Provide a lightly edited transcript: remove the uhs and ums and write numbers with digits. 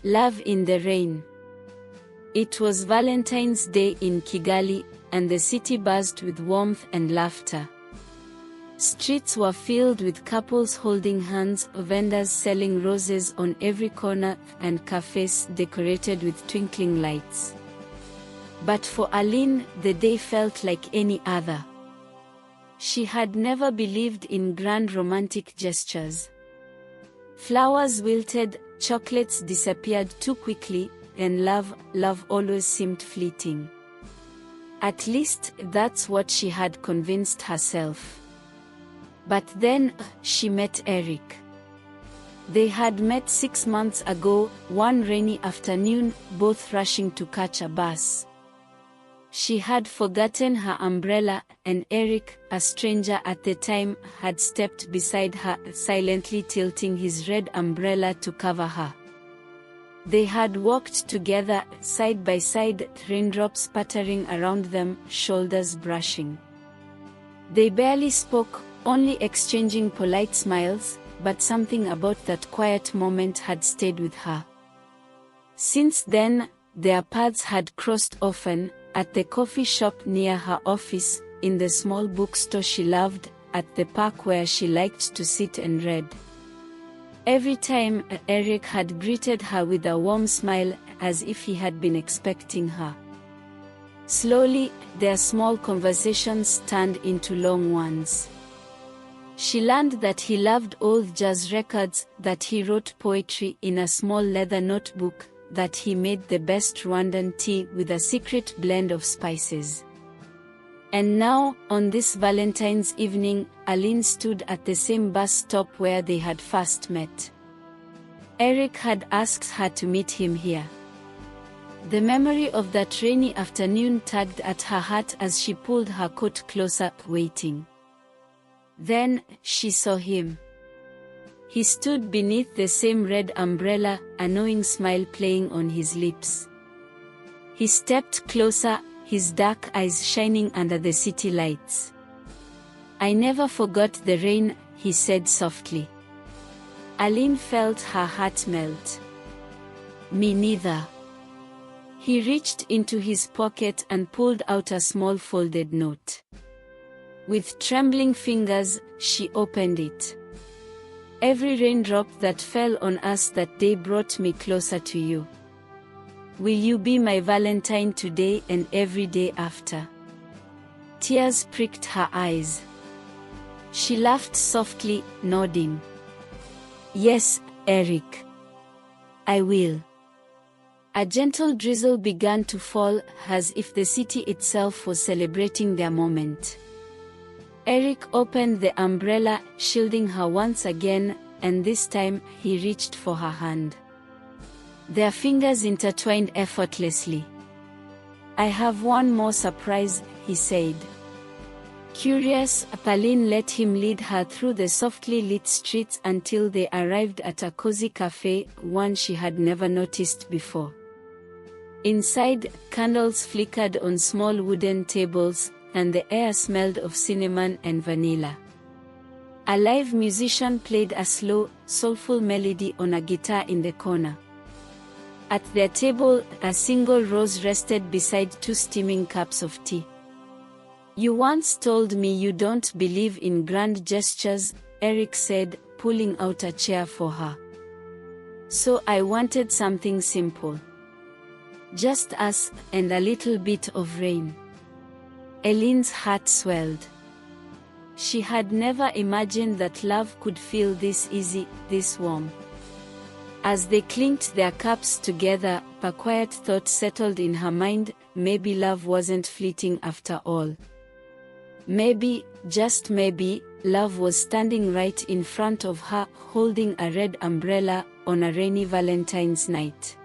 Love in the rain. It was Valentine's Day in Kigali, and the city buzzed with warmth and laughter. Streets were filled with couples holding hands, vendors selling roses on every corner, and cafes decorated with twinkling lights. But for Aline, the day felt like any other. She had never believed in grand romantic gestures. Flowers wilted, chocolates disappeared too quickly, and love always seemed fleeting. At least, that's what she had convinced herself. But then, she met Eric. They had met 6 months ago, one rainy afternoon, both rushing to catch a bus. She had forgotten her umbrella, and Eric, a stranger at the time, had stepped beside her, silently tilting his red umbrella to cover her. They had walked together, side by side, raindrops pattering around them, shoulders brushing. They barely spoke, only exchanging polite smiles, but something about that quiet moment had stayed with her. Since then, their paths had crossed often, at the coffee shop near her office, in the small bookstore she loved, at the park where she liked to sit and read. Every time, Eric had greeted her with a warm smile, as if he had been expecting her. Slowly, their small conversations turned into long ones. She learned that he loved old jazz records, that he wrote poetry in a small leather notebook, that he made the best Rwandan tea with a secret blend of spices. And now, on this Valentine's evening, Aline stood at the same bus stop where they had first met. Eric had asked her to meet him here. The memory of that rainy afternoon tugged at her heart as she pulled her coat closer, waiting. Then, she saw him. He stood beneath the same red umbrella, a knowing smile playing on his lips. He stepped closer, his dark eyes shining under the city lights. "I never forgot the rain," he said softly. Aline felt her heart melt. "Me neither." He reached into his pocket and pulled out a small folded note. With trembling fingers, she opened it. "Every raindrop that fell on us that day brought me closer to you. Will you be my Valentine today and every day after?" Tears pricked her eyes. She laughed softly, nodding. "Yes, Eric. I will." A gentle drizzle began to fall, as if the city itself was celebrating their moment. Eric opened the umbrella, shielding her once again, and this time, he reached for her hand. Their fingers intertwined effortlessly. "I have one more surprise," he said. Curious, Aline let him lead her through the softly lit streets until they arrived at a cozy cafe, one she had never noticed before. Inside, candles flickered on small wooden tables, and the air smelled of cinnamon and vanilla. A live musician played a slow, soulful melody on a guitar in the corner. At their table, a single rose rested beside 2 steaming cups of tea. "You once told me you don't believe in grand gestures," Eric said, pulling out a chair for her. "So I wanted something simple. Just us, and a little bit of rain." Aline's heart swelled. She had never imagined that love could feel this easy, this warm. As they clinked their cups together, a quiet thought settled in her mind: maybe love wasn't fleeting after all. Maybe, just maybe, love was standing right in front of her, holding a red umbrella, on a rainy Valentine's night.